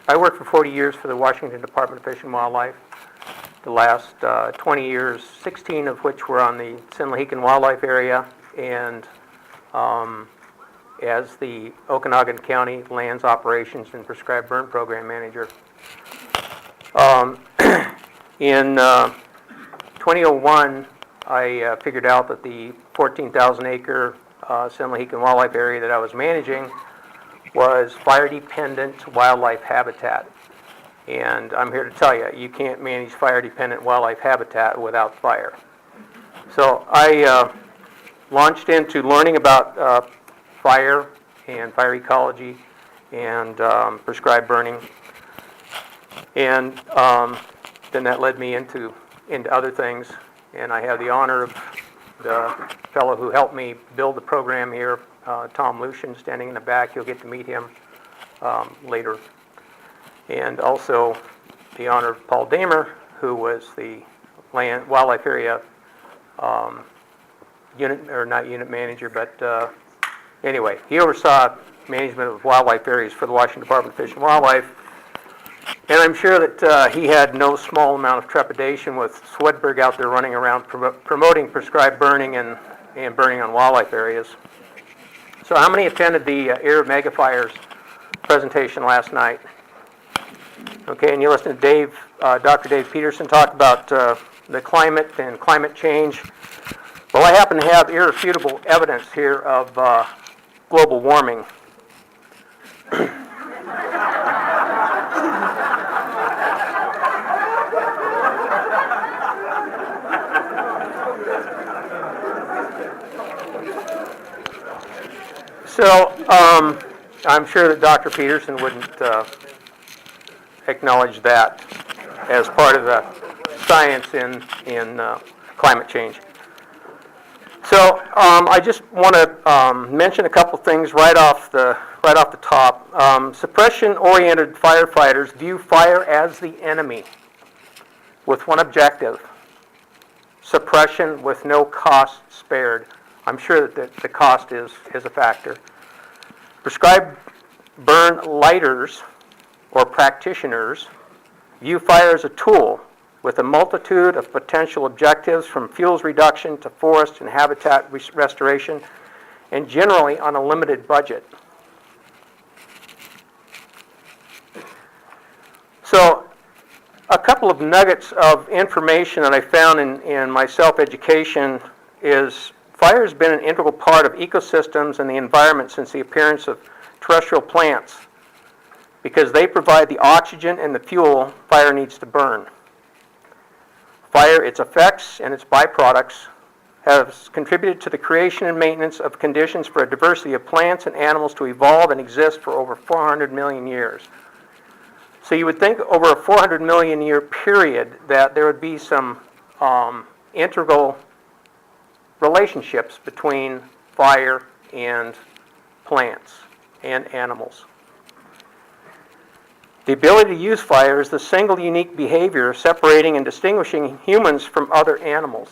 I worked for 40 years for the Washington Department of Fish and Wildlife. The last 20 years, 16 of which were on the Sinlahican Wildlife Area, and as the Okanagan County Lands Operations and Prescribed Burn Program Manager. In 2001, I figured out that the 14,000 acre Sinlahican Wildlife Area that I was managing was fire-dependent wildlife habitat. And I'm here to tell you, you can't manage fire-dependent wildlife habitat without fire. So I launched into learning about fire and fire ecology and prescribed burning. And then that led me into other things. And I have the honor of the fellow who helped me build the program here, Tom Lucian, standing in the back. You'll get to meet him later. And also the honor of Paul Damer, who was the wildlife area not unit manager, but anyway, he oversaw management of wildlife areas for the Washington Department of Fish and Wildlife. And I'm sure that he had no small amount of trepidation with Swedberg out there running around promoting prescribed burning and burning on wildlife areas. So how many attended the Air Megafire's presentation last night? Okay, and you listened to Dr. Dave Peterson talk about the climate and climate change. Well, I happen to have irrefutable evidence here of global warming. So, I'm sure that Dr. Peterson wouldn't acknowledge that as part of the science in climate change. So, I just want to mention a couple things right off the top. Suppression-oriented firefighters view fire as the enemy with one objective: suppression with no cost spared. I'm sure that the cost is a factor. Prescribed burn lighters or practitioners view fire as a tool with a multitude of potential objectives, from fuels reduction to forest and habitat restoration, and generally on a limited budget. So, a couple of nuggets of information that I found in my self-education is fire has been an integral part of ecosystems and the environment since the appearance of terrestrial plants, because they provide the oxygen and the fuel fire needs to burn. Fire, its effects, and its byproducts have contributed to the creation and maintenance of conditions for a diversity of plants and animals to evolve and exist for over 400 million years. So you would think over a 400 million year period that there would be some integral relationships between fire and plants and animals. The ability to use fire is the single unique behavior separating and distinguishing humans from other animals.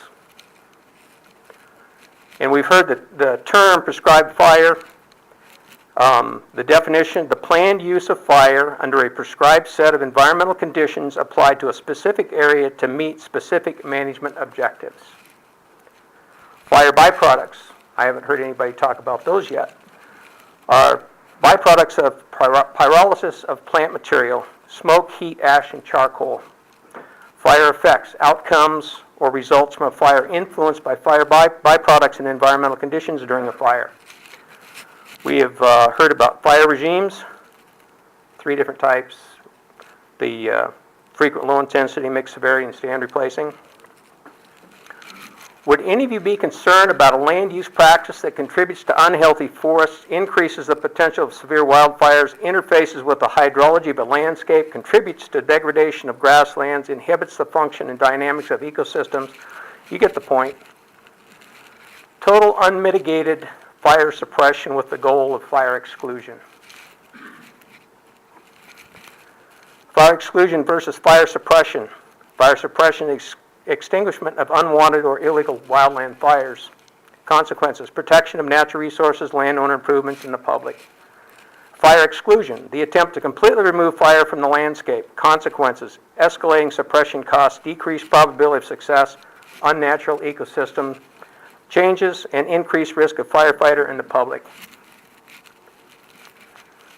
And we've heard the term prescribed fire, the definition: the planned use of fire under a prescribed set of environmental conditions applied to a specific area to meet specific management objectives. Fire byproducts, I haven't heard anybody talk about those yet, are byproducts of pyrolysis of plant material, smoke, heat, ash, and charcoal. Fire effects, outcomes or results from a fire influenced by fire byproducts and environmental conditions during a fire. We have heard about fire regimes, 3 different types: the frequent, low intensity, mixed severity, and stand replacing. Would any of you be concerned about a land use practice that contributes to unhealthy forests, increases the potential of severe wildfires, interfaces with the hydrology of a landscape, contributes to degradation of grasslands, inhibits the function and dynamics of ecosystems? You get the point. Total unmitigated fire suppression with the goal of fire exclusion. Fire exclusion versus fire suppression. Fire suppression is extinguishment of unwanted or illegal wildland fires. Consequences: protection of natural resources, landowner improvements, and the public. Fire exclusion, the attempt to completely remove fire from the landscape. Consequences, escalating suppression costs, decreased probability of success, unnatural ecosystem changes, and increased risk of firefighter and the public.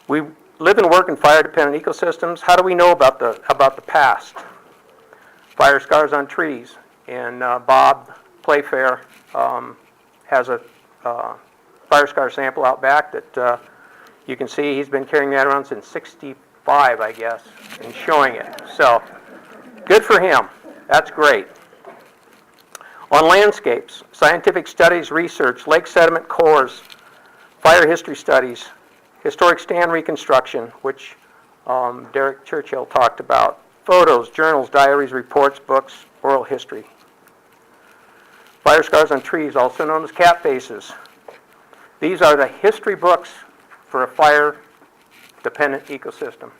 We live and work in fire-dependent ecosystems. How do we know about the past? Fire scars on trees, and Bob Playfair has a fire scar sample out back that you can see. He's been carrying that around since '65, I guess, and showing it. So, good for him. That's great. On landscapes, scientific studies, research, lake sediment cores, fire history studies, historic stand reconstruction, which Derek Churchill talked about, photos, journals, diaries, reports, books, oral history. Fire scars on trees, also known as cat faces. These are the history books for a fire-dependent ecosystem.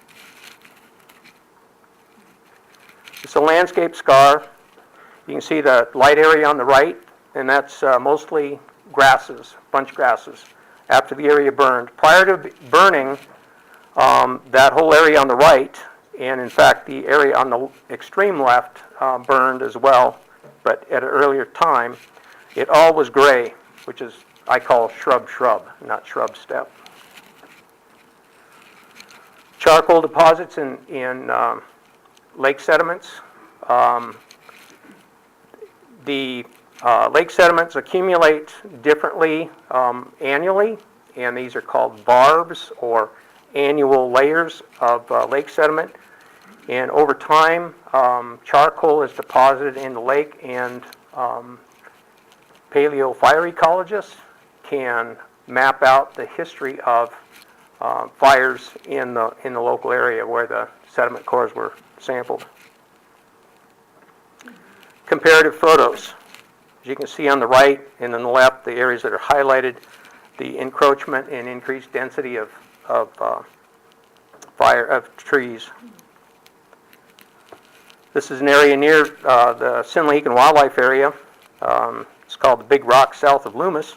It's a landscape scar. You can see the light area on the right, and that's mostly grasses, bunch grasses, after the area burned. Prior to burning, that whole area on the right, and in fact the area on the extreme left burned as well, but at an earlier time, it all was gray, which is, I call shrub, not shrub steppe. Charcoal deposits in lake sediments. The lake sediments accumulate differently annually, and these are called barbs or annual layers of lake sediment. And over time, charcoal is deposited in the lake, and paleo fire ecologists can map out the history of fires in the local area where the sediment cores were sampled. Comparative photos. As you can see on the right and on the left, the areas that are highlighted, the encroachment and increased density of trees. This is an area near the Sinlahegan Wildlife Area. It's called the Big Rock south of Loomis,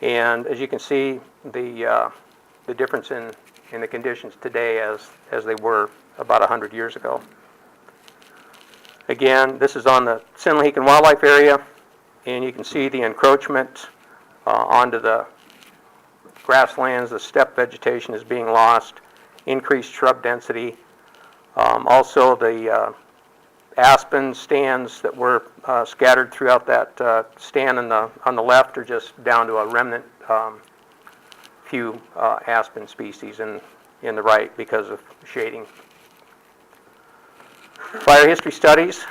and as you can see, the difference in the conditions today as they were about 100 years ago. Again, this is on the Sinlahegan Wildlife Area, and you can see the encroachment onto the grasslands. The steppe vegetation is being lost, increased shrub density. Also, the aspen stands that were scattered throughout that stand on the left are just down to a remnant few aspen species in the right because of shading. Fire history studies.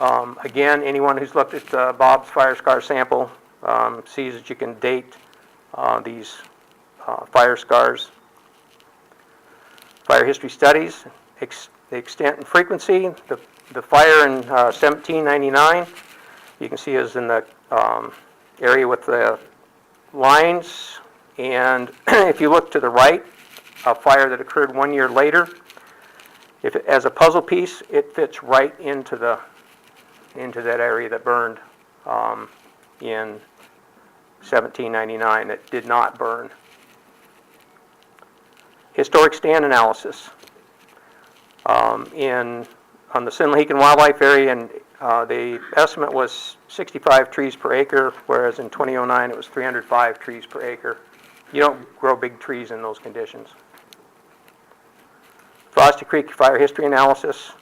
Again, anyone who's looked at Bob's fire scar sample sees that you can date these fire scars. Fire history studies, the extent and frequency. The fire in 1799, you can see is in the area with the lines. And if you look to the right, a fire that occurred 1 year later, as a puzzle piece, it fits right into that area that burned in 1799 that did not burn. Historic stand analysis. On the Sinlahegan Wildlife Area, and the estimate was 65 trees per acre, whereas in 2009 it was 305 trees per acre. You don't grow big trees in those conditions. Frosty Creek fire history analysis.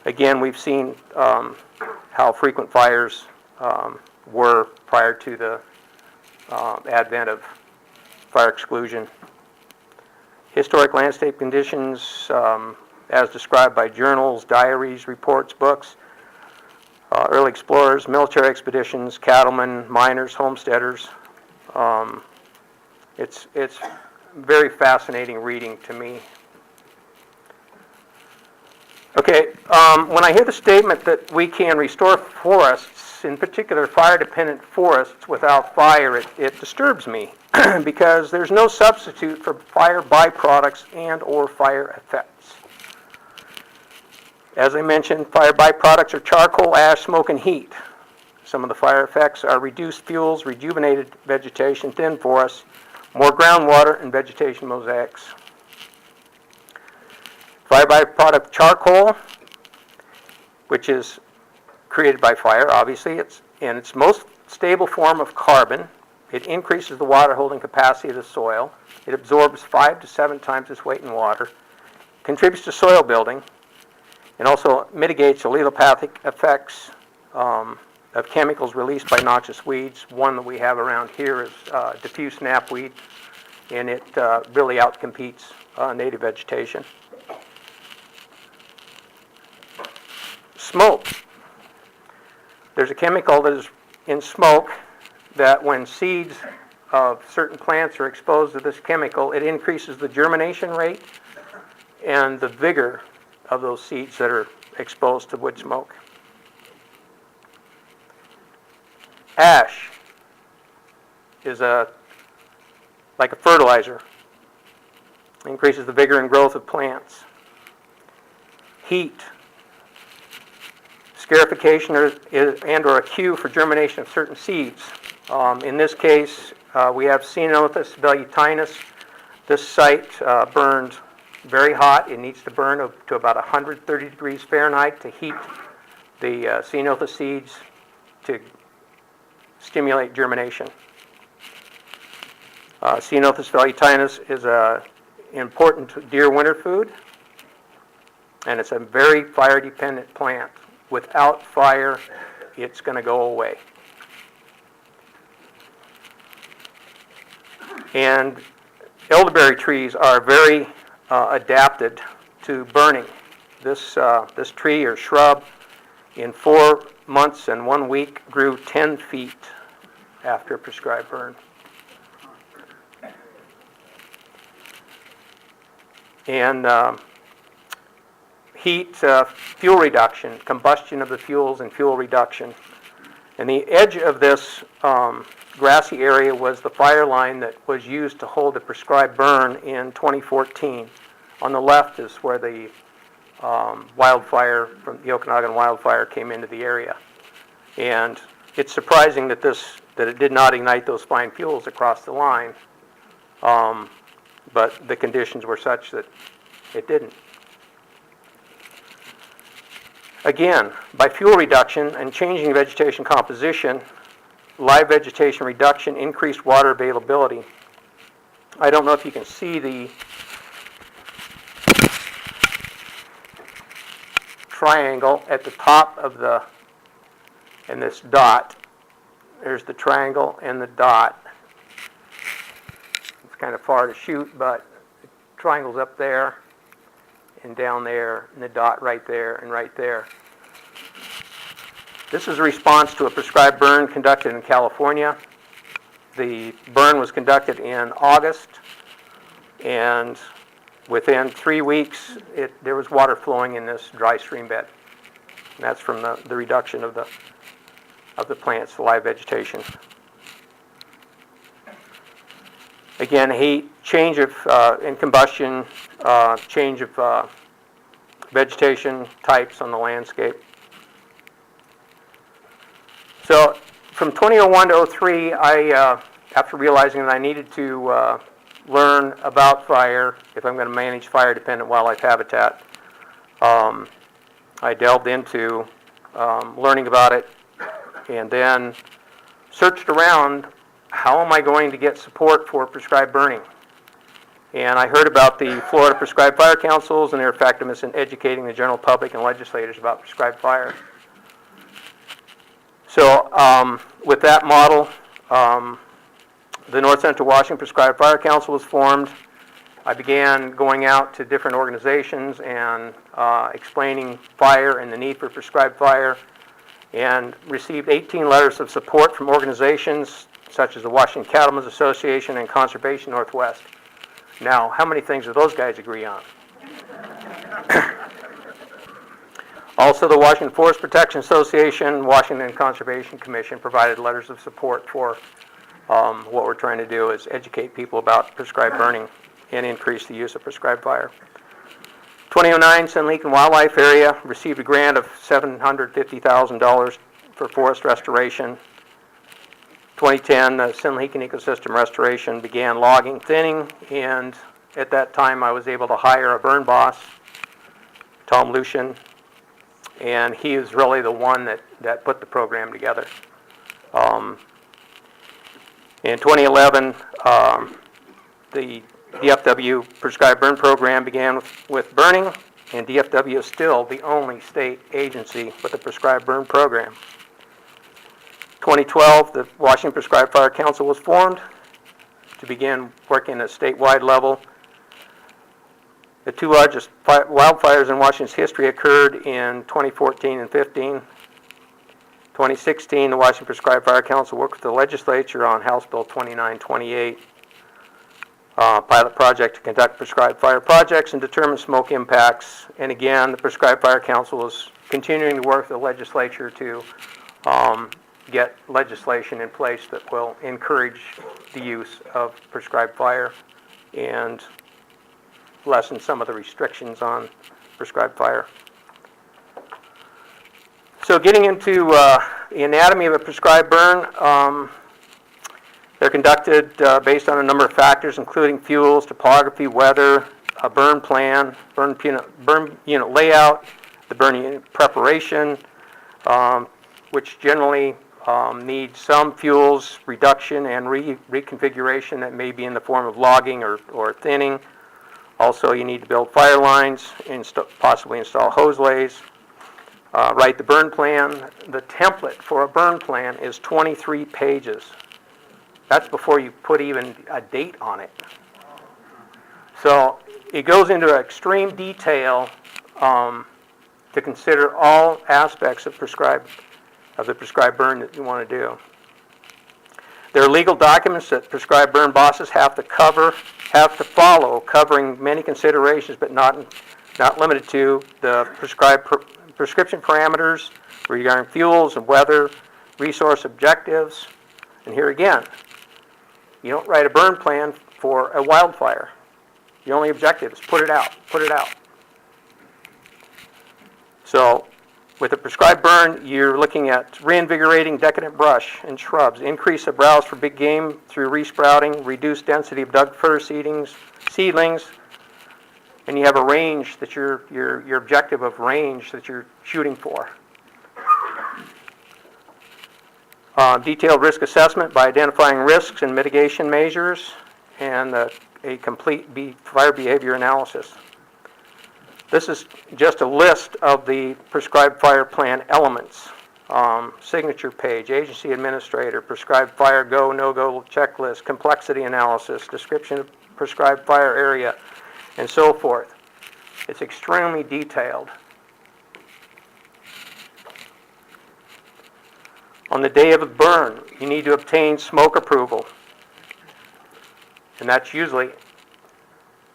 Again, we've seen how frequent fires were prior to the advent of fire exclusion. Historic landscape conditions as described by journals, diaries, reports, books, early explorers, military expeditions, cattlemen, miners, homesteaders. It's very fascinating reading to me. Okay, when I hear the statement that we can restore forests, in particular fire-dependent forests, without fire, it disturbs me because there's no substitute for fire byproducts and or fire effects. As I mentioned, fire byproducts are charcoal, ash, smoke, and heat. Some of the fire effects are reduced fuels, rejuvenated vegetation, thin forests, more groundwater, and vegetation mosaics. Fire byproduct charcoal, which is created by fire, obviously. It's in its most stable form of carbon. It increases the water holding capacity of the soil. It absorbs 5 to 7 times its weight in water, contributes to soil building, and also mitigates the allelopathic effects of chemicals released by noxious weeds. One that we have around here is diffuse snapweed, and it really outcompetes native vegetation. Smoke. There's a chemical that is in smoke that when seeds of certain plants are exposed to this chemical, it increases the germination rate and the vigor of those seeds that are exposed to wood smoke. Ash is like a fertilizer. It increases the vigor and growth of plants. Heat. Scarification or a cue for germination of certain seeds. In this case, we have Ceanothus velutinus. This site burned very hot. It needs to burn to about 130 degrees Fahrenheit to heat the Ceanothus seeds to stimulate germination. Ceanothus velutinus is an important deer winter food, and it's a very fire-dependent plant. Without fire, it's going to go away. And elderberry trees are very adapted to burning. This tree or shrub in 4 months and 1 week grew 10 feet after a prescribed burn. And heat, fuel reduction, combustion of the fuels and fuel reduction. And the edge of this grassy area was the fire line that was used to hold the prescribed burn in 2014. On the left is where the wildfire from the Okanagan wildfire came into the area. And it's surprising that it did not ignite those fine fuels across the line, but the conditions were such that it didn't. Again, by fuel reduction and changing vegetation composition, live vegetation reduction increased water availability. I don't know if you can see the triangle at the top of and this dot. There's the triangle and the dot. It's kind of far to shoot, but the triangle's up there and down there, and the dot right there and right there. This is a response to a prescribed burn conducted in California. The burn was conducted in August, and within 3 weeks, there was water flowing in this dry stream bed. And that's from the reduction of the plants, the live vegetation. Again, heat, change of in combustion, change of vegetation types on the landscape. So from 2001 to 03, after realizing that I needed to learn about fire if I'm going to manage fire-dependent wildlife habitat, I delved into learning about it and then searched around, how am I going to get support for prescribed burning? And I heard about the Florida Prescribed Fire Councils and their effectiveness in educating the general public and legislators about prescribed fire. So with that model, the North Central Washington Prescribed Fire Council was formed. I began going out to different organizations and explaining fire and the need for prescribed fire, and received 18 letters of support from organizations such as the Washington Cattlemen's Association and Conservation Northwest. Now, how many things do those guys agree on? Also, the Washington Forest Protection Association, Washington Conservation Commission provided letters of support for what we're trying to do is educate people about prescribed burning and increase the use of prescribed fire. 2009, San Leakin Wildlife Area received a grant of $750,000 for forest restoration. 2010, the San Leakin Ecosystem Restoration began logging thinning, and at that time I was able to hire a burn boss Tom Lucian, and he is really the one that put the program together. In 2011, the DFW prescribed burn program began with burning, and DFW is still the only state agency with a prescribed burn program. 2012, the Washington Prescribed Fire Council was formed to begin working at a statewide level. The two largest wildfires in Washington's history occurred in 2014 and 15. 2016, the Washington Prescribed Fire Council worked with the legislature on House Bill 2928, pilot project to conduct prescribed fire projects and determine smoke impacts. And again, the Prescribed Fire Council is continuing to work with the legislature to get legislation in place that will encourage the use of prescribed fire and lessen some of the restrictions on prescribed fire. So getting into the anatomy of a prescribed burn, they're conducted based on a number of factors, including fuels, topography, weather, a burn plan, burn unit layout, the burn unit preparation, which generally needs some fuels reduction and reconfiguration that may be in the form of logging or thinning. Also, you need to build fire lines, possibly install hose lays, write the burn plan. The template for a burn plan is 23 pages. That's before you put even a date on it. So it goes into extreme detail to consider all aspects of the prescribed burn that you want to do. There are legal documents that prescribed burn bosses have to follow, covering many considerations, but not limited to the prescription parameters regarding fuels and weather, resource objectives. And here again, you don't write a burn plan for a wildfire. The only objective is put it out. So with a prescribed burn, you're looking at reinvigorating decadent brush and shrubs, increase of browse for big game through resprouting, reduce density of dug fir seedlings, and you have a range that your objective of range that you're shooting for. Detailed risk assessment by identifying risks and mitigation measures, and a complete fire behavior analysis. This is just a list of the prescribed fire plan elements. Signature page, agency administrator, prescribed fire go, no-go checklist, complexity analysis, description of prescribed fire area, and so forth. It's extremely detailed. On the day of a burn, you need to obtain smoke approval. And that's usually,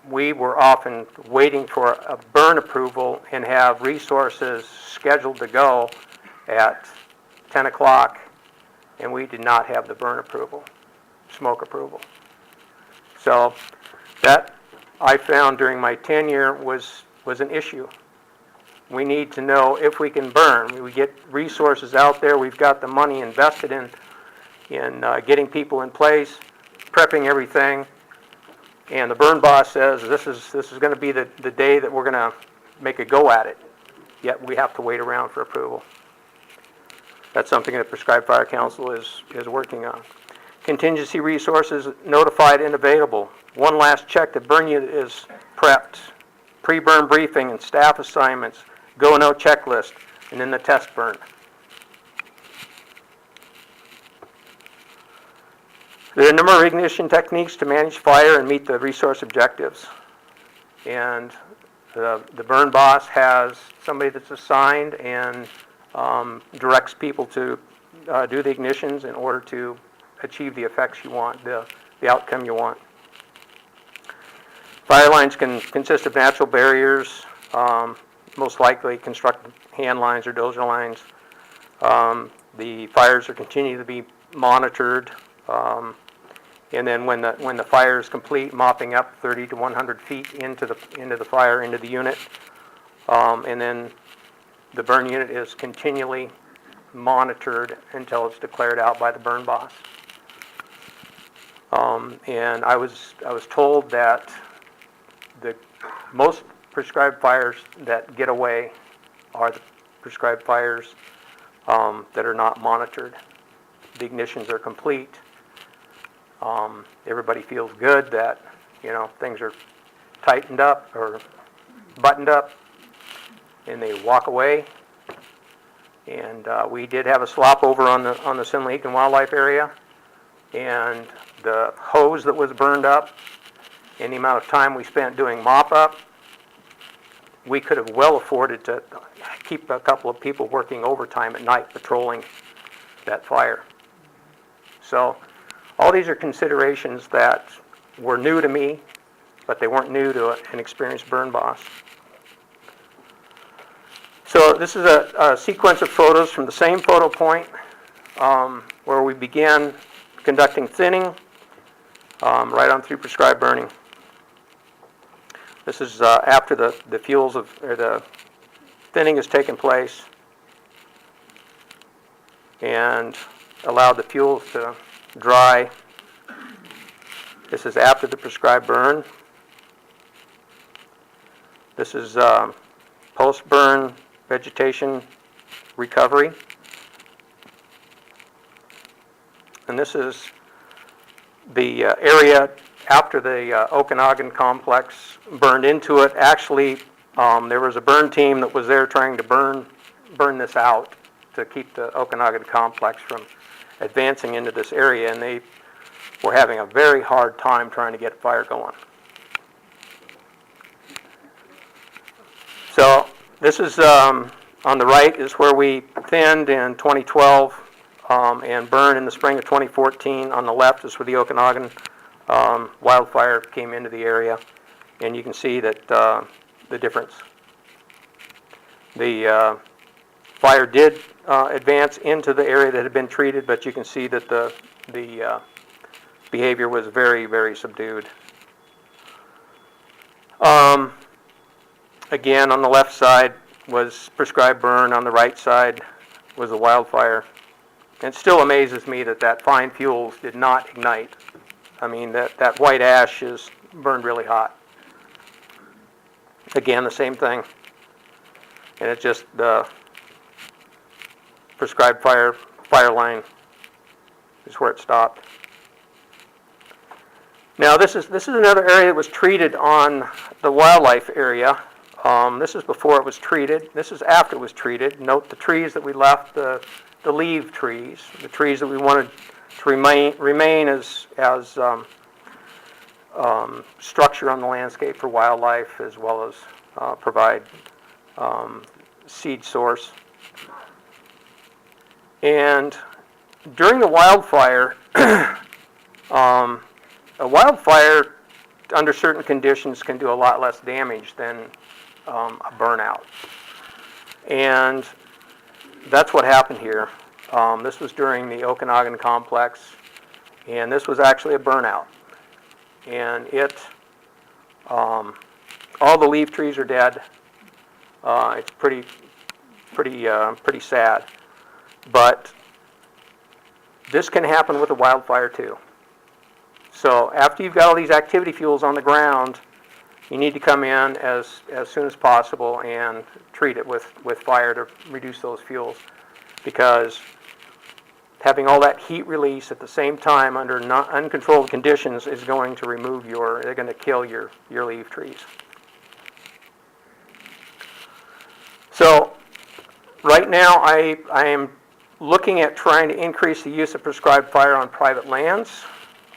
we were often waiting for a burn approval and have resources scheduled to go at 10 o'clock, and we did not have the burn approval, smoke approval. So that I found during my tenure was an issue. We need to know if we can burn. We get resources out there. We've got the money invested in getting people in place, prepping everything, and the burn boss says this is going to be the day that we're going to make a go at it. Yet we have to wait around for approval. That's something that Prescribed Fire Council is working on. Contingency resources notified and available. One last check, the burn unit is prepped. Pre-burn briefing and staff assignments. Go-no checklist, and then the test burn. There are a number of ignition techniques to manage fire and meet the resource objectives. And the burn boss has somebody that's assigned and directs people to do the ignitions in order to achieve the effects you want, the outcome you want. Fire lines can consist of natural barriers, most likely constructed hand lines or dozer lines. The fires are continuing to be monitored, and then when the fire is complete, mopping up 30 to 100 feet into the fire, into the unit, and then the burn unit is continually monitored until it's declared out by the burn boss. And I was told that the most prescribed fires that get away are the prescribed fires that are not monitored. The ignitions are complete. Everybody feels good that, things are tightened up or buttoned up, and they walk away. And we did have a slop over on the Sinlahican wildlife area, and the hose that was burned up, and the amount of time we spent doing mop-up, we could have well afforded to keep a couple of people working overtime at night patrolling that fire. So all these are considerations that were new to me, but they weren't new to an experienced burn boss. So this is a sequence of photos from the same photo point where we began conducting thinning right on through prescribed burning. This is after the the thinning has taken place and allowed the fuels to dry. This is after the prescribed burn. This is post-burn vegetation recovery. And this is the area after the Okanagan complex burned into it. Actually, there was a burn team that was there trying to burn this out to keep the Okanagan complex from advancing into this area, and they were having a very hard time trying to get a fire going. So this is on the right is where we thinned in 2012 and burned in the spring of 2014. On the left is where the Okanagan wildfire came into the area, and you can see that the difference. The fire did advance into the area that had been treated, but you can see that the behavior was very, very subdued. Again, on the left side was prescribed burn. On the right side was the wildfire. And it still amazes me that fine fuels did not ignite. I mean, that white ash is burned really hot. Again, the same thing. And it's just the prescribed fire line is where it stopped. Now this is another area that was treated on the wildlife area. This is before it was treated. This is after it was treated. Note the trees that we left, the leaf trees, the trees that we wanted to remain as structure on the landscape for wildlife, as well as provide seed source. And during the wildfire, a wildfire under certain conditions can do a lot less damage than a burnout. And that's what happened here. This was during the Okanagan complex, and this was actually a burnout. And all the leaf trees are dead. It's pretty sad. But this can happen with a wildfire too. So after you've got all these activity fuels on the ground, you need to come in as soon as possible and treat it with fire to reduce those fuels, because having all that heat release at the same time under uncontrolled conditions is going to they're going to kill your leaf trees. So right now I am looking at trying to increase the use of prescribed fire on private lands.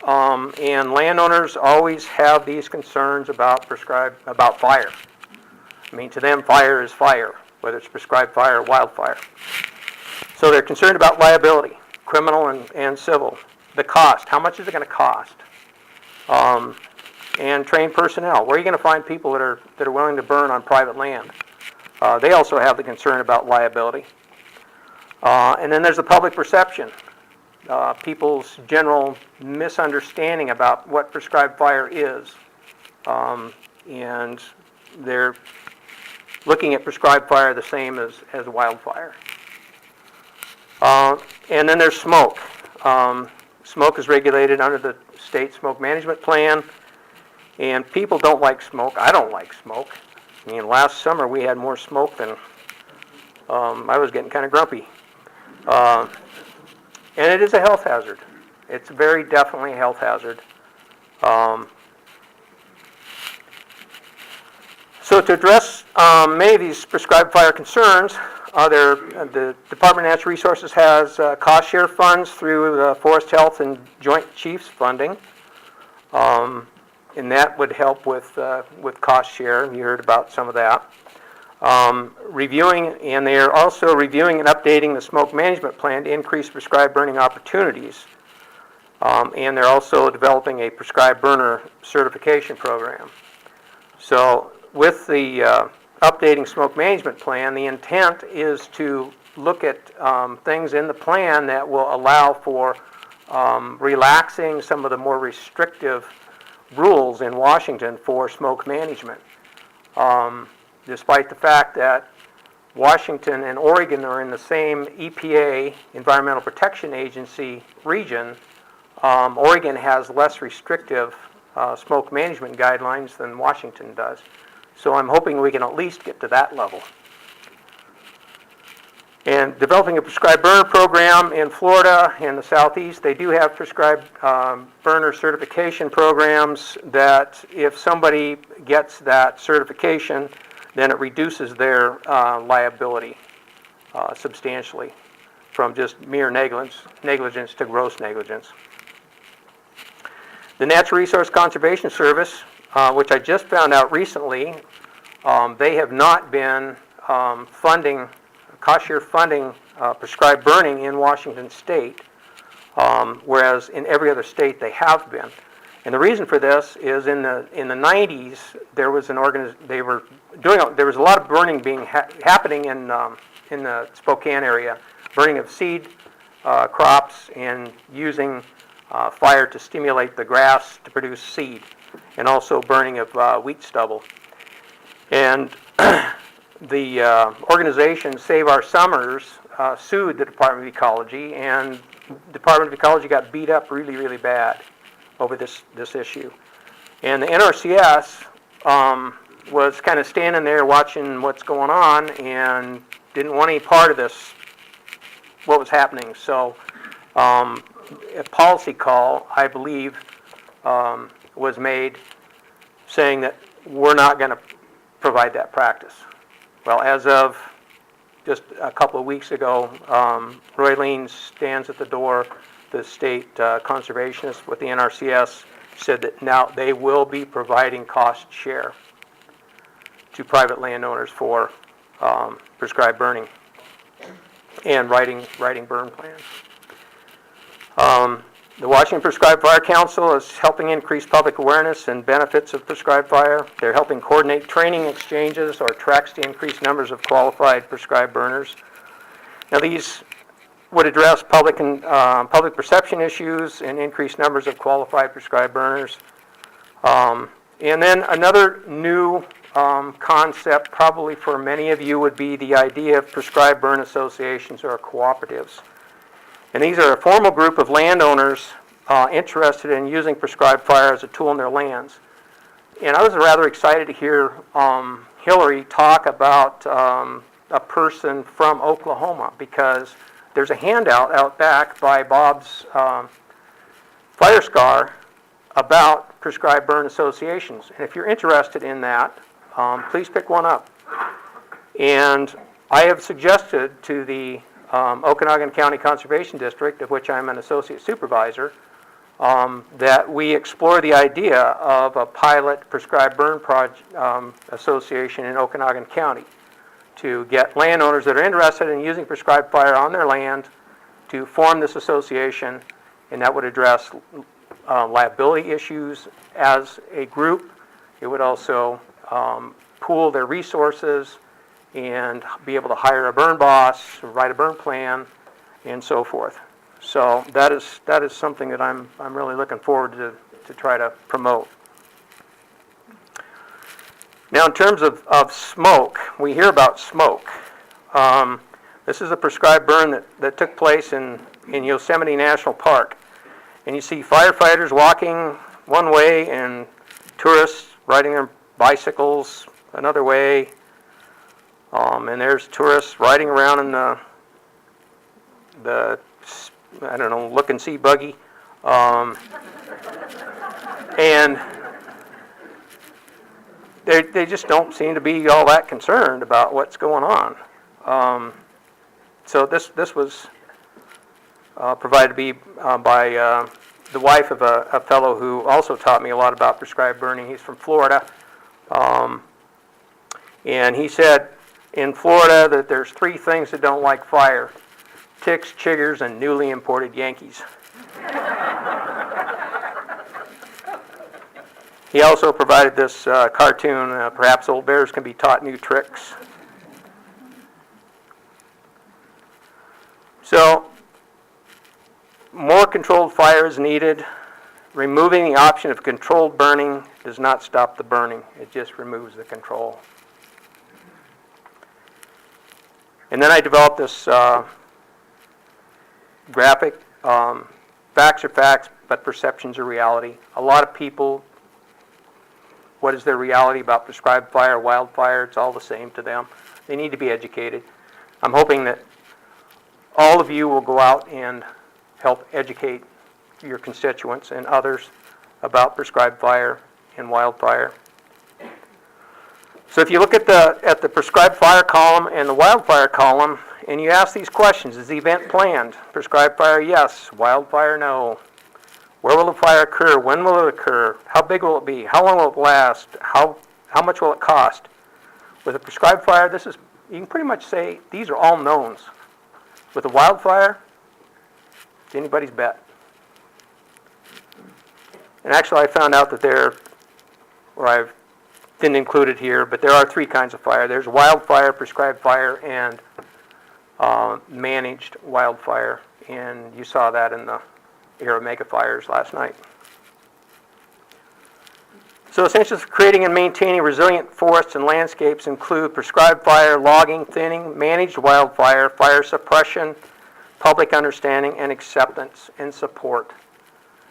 And landowners always have these concerns about fire. I mean, to them, fire is fire, whether it's prescribed fire or wildfire. So they're concerned about liability, criminal and civil. The cost, how much is it going to cost? And trained personnel. Where are you going to find people that are willing to burn on private land? They also have the concern about liability. And then there's the public perception. People's general misunderstanding about what prescribed fire is. And they're looking at prescribed fire the same as wildfire. And then there's smoke. Smoke is regulated under the state smoke management plan, and people don't like smoke. I don't like smoke. I mean, last summer we had more smoke than, I was getting kind of grumpy. And it is a health hazard. It's very definitely a health hazard. So to address many of these prescribed fire concerns, the Department of Natural Resources has cost share funds through the Forest Health and Joint Chiefs funding, and that would help with cost share. You heard about some of that. And they are also reviewing and updating the smoke management plan to increase prescribed burning opportunities. And they're also developing a prescribed burner certification program. So with the updating smoke management plan, the intent is to look at things in the plan that will allow for relaxing some of the more restrictive rules in Washington for smoke management. Despite the fact that Washington and Oregon are in the same EPA, Environmental Protection Agency region, Oregon has less restrictive smoke management guidelines than Washington does. So I'm hoping we can at least get to that level. And developing a prescribed burner program in Florida and the Southeast, they do have prescribed burner certification programs that if somebody gets that certification, then it reduces their liability substantially from just mere negligence to gross negligence. The Natural Resource Conservation Service, which I just found out recently, they have not been cost share funding prescribed burning in Washington State, whereas in every other state they have been. And the reason for this is in the 90s there was there was a lot of burning happening in the Spokane area, burning of seed crops and using fire to stimulate the grass to produce seed, and also burning of wheat stubble. And the organization Save Our Summers sued the Department of Ecology, and the Department of Ecology got beat up really, really bad over this issue. And the NRCS was kind of standing there watching what's going on and didn't want any part of this, what was happening. So a policy call, I believe, was made saying that we're not going to provide that practice. Well, as of just a couple of weeks ago, Roy Lean stands at the door. The state conservationist with the NRCS said that now they will be providing cost share to private landowners for prescribed burning and writing burn plans. The Washington Prescribed Fire Council is helping increase public awareness and benefits of prescribed fire. They're helping coordinate training exchanges or tracks to increase numbers of qualified prescribed burners. Now these would address public perception issues and increase numbers of qualified prescribed burners. And then another new concept, probably for many of you, would be the idea of prescribed burn associations or cooperatives. And these are a formal group of landowners interested in using prescribed fire as a tool in their lands. And I was rather excited to hear Hillary talk about a person from Oklahoma, because there's a handout out back by Bob's Fire Scar about prescribed burn associations. And if you're interested in that, please pick one up. And I have suggested to the Okanagan County Conservation District, of which I'm an associate supervisor, that we explore the idea of a pilot prescribed burn association in Okanagan County to get landowners that are interested in using prescribed fire on their land to form this association, and that would address liability issues as a group. It would also pool their resources and be able to hire a burn boss, write a burn plan, and so forth. So that is something that I'm really looking forward to try to promote. Now, in terms of smoke, we hear about smoke. This is a prescribed burn that took place in Yosemite National Park. And you see firefighters walking one way and tourists riding their bicycles another way. And there's tourists riding around in the I don't know, look and see buggy. And they just don't seem to be all that concerned about what's going on. So this was provided to me by the wife of a fellow who also taught me a lot about prescribed burning. He's from Florida. And he said in Florida that there's 3 things that don't like fire: ticks, chiggers, and newly imported Yankees. He also provided this cartoon, perhaps old bears can be taught new tricks. So, more controlled fire is needed. Removing the option of controlled burning does not stop the burning. It just removes the control. And then I developed this graphic. Facts are facts, but perceptions are reality. A lot of people, what is their reality about prescribed fire, wildfire? It's all the same to them. They need to be educated. I'm hoping that all of you will go out and help educate your constituents and others about prescribed fire and wildfire. So if you look at the prescribed fire column and the wildfire column, and you ask these questions: is the event planned? Prescribed fire, yes. Wildfire, no. Where will the fire occur? When will it occur? How big will it be? How long will it last? How much will it cost? With a prescribed fire, you can pretty much say these are all knowns. With a wildfire, it's anybody's bet. And actually, I found out that I didn't include it here, but there are 3 kinds of fire. There's wildfire, prescribed fire, and managed wildfire. And you saw that in the era of mega fires last night. So essentials for creating and maintaining resilient forests and landscapes include prescribed fire, logging, thinning, managed wildfire, fire suppression, public understanding, and acceptance and support.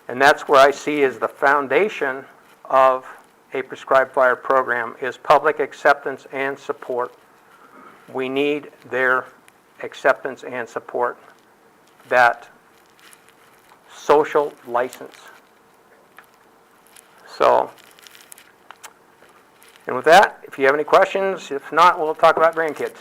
And that's where I see as the foundation of a prescribed fire program is public acceptance and support. We need their acceptance and support, that social license. So, and with that, if you have any questions, if not, we'll talk about grandkids.